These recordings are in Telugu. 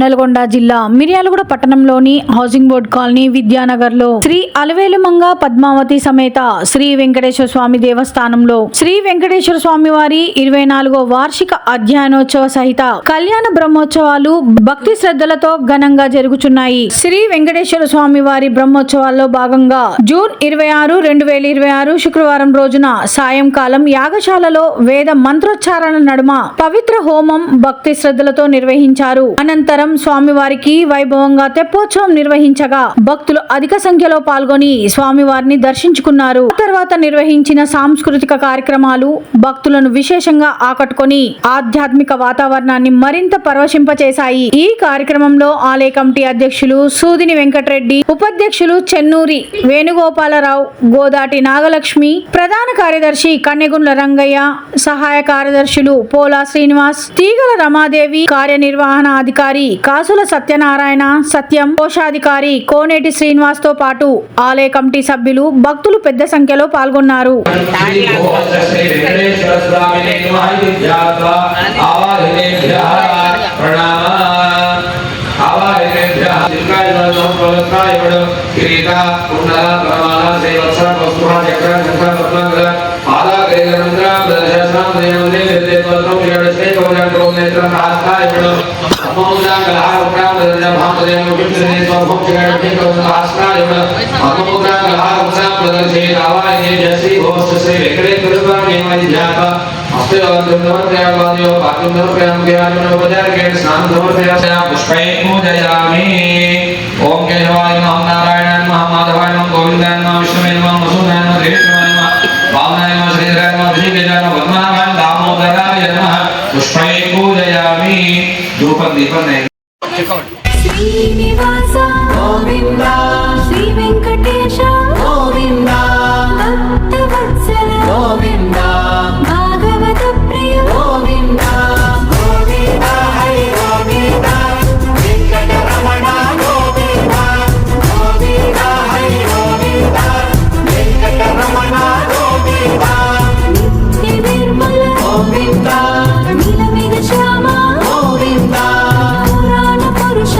నల్గొండ జిల్లా మిర్యాలగూడ పట్టణంలోని హౌసింగ్ బోర్డ్ కాలనీ విద్యానగర్ లో శ్రీ అలవేలుమంగ పద్మావతి సమేత శ్రీ వెంకటేశ్వర స్వామి దేవస్థానంలో శ్రీ వెంకటేశ్వర స్వామి వారి 24వ వార్షిక అధ్యయనోత్సవ సహిత కళ్యాణ బ్రహ్మోత్సవాలు భక్తి శ్రద్ధలతో ఘనంగా జరుగుతున్నాయి. శ్రీ వెంకటేశ్వర స్వామి వారి బ్రహ్మోత్సవాల్లో భాగంగా జూన్ 26, 2026 శుక్రవారం రోజున సాయంకాలం యాగశాలలో వేద మంత్రోచ్చారణ నడుమ పవిత్ర హోమం భక్తి శ్రద్ధలతో నిర్వహించారు. అనంతరం స్వామివారికి వైభవంగా తెప్పోత్సవం నిర్వహించగా భక్తులు అధిక సంఖ్యలో పాల్గొని స్వామివారిని దర్శించుకున్నారు. తర్వాత నిర్వహించిన సాంస్కృతిక కార్యక్రమాలు భక్తులను విశేషంగా ఆకట్టుకొని ఆధ్యాత్మిక వాతావరణాన్ని మరింత పరవశింపచేశాయి. ఈ కార్యక్రమంలో ఆలయ కమిటీ అధ్యక్షులు సూదిని వెంకటరెడ్డి, ఉపాధ్యక్షులు చెన్నూరి వేణుగోపాలరావు, గోదాటి నాగలక్ష్మి, ప్రధాన కార్యదర్శి కన్నెగుండ్ల రంగయ్య, సహాయ కార్యదర్శులు పోలా శ్రీనివాస్, తీగల రమాదేవి, కార్యనిర్వహణ అధికారి కాసుల సత్యనారాయణ, సత్యం, కోశాధికారి కోనేటి శ్రీనివాస్ తో పాటు ఆలయ కమిటీ సభ్యులు భక్తులు పెద్ద సంఖ్యలో పాల్గొన్నారు. ओम केशवाय नमः, नारायणाय नमः, माधवाय नमः, गोविंदाय नमः, विष्णुवे नमः, मधुसूदनाय नमः, देवेन्द्राय नमः, वामनाय नमः, श्रीधराय नमः, ऋषिकेशाय नमः, पद्मनाभाय नमः, दामोदराय नमः. पुष्पै पूजयामि. धूपं दीपं श्रीनिवास गोविंद, श्री वेंकटेश गोविंद, भक्तवत्सल गोविंद, भागवत प्रिय गोविंद, गोविंद हरि गोविंद, वेंकटरमण गोविंद, गोविंद हरि गोविंद, वेंकटरमण गोविंद, नित्य निर्मल गोविंद, नीलमेघ श्याम गोविंद, पुराण पुरुष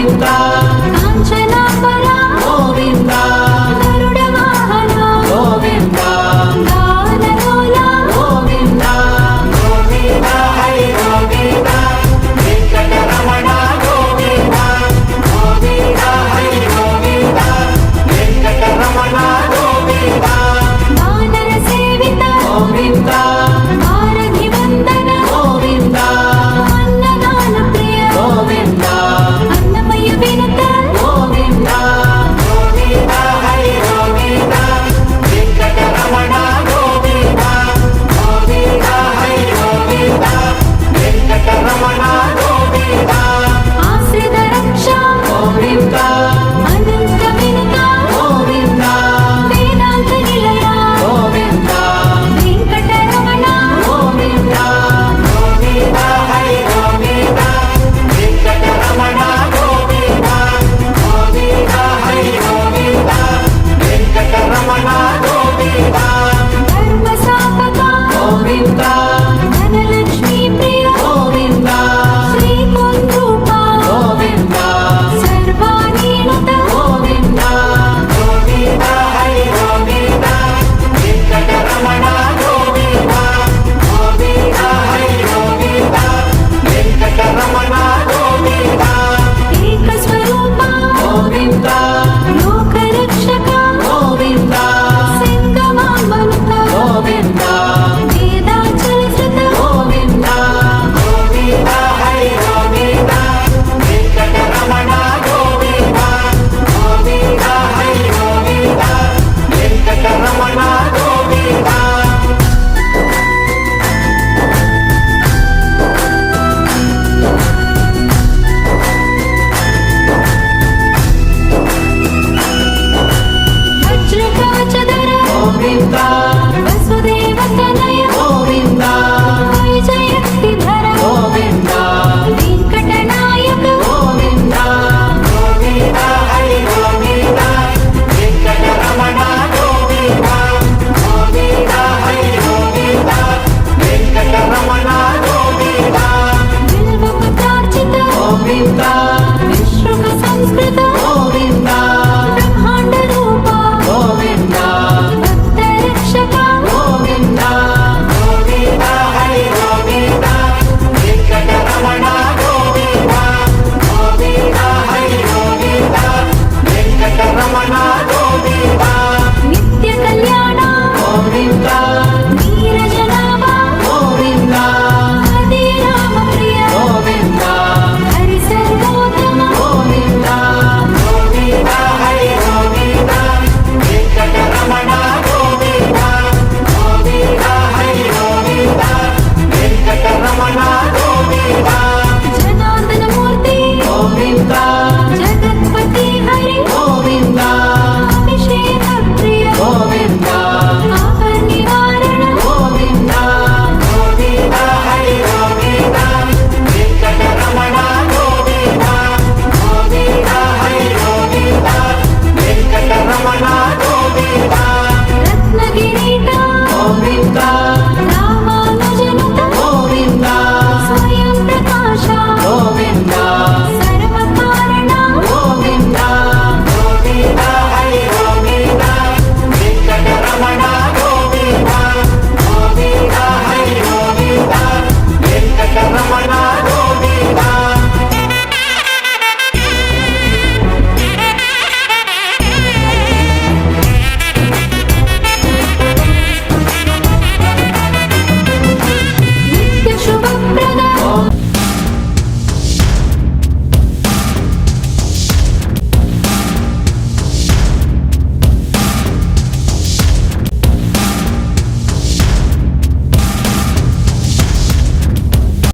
గోవింద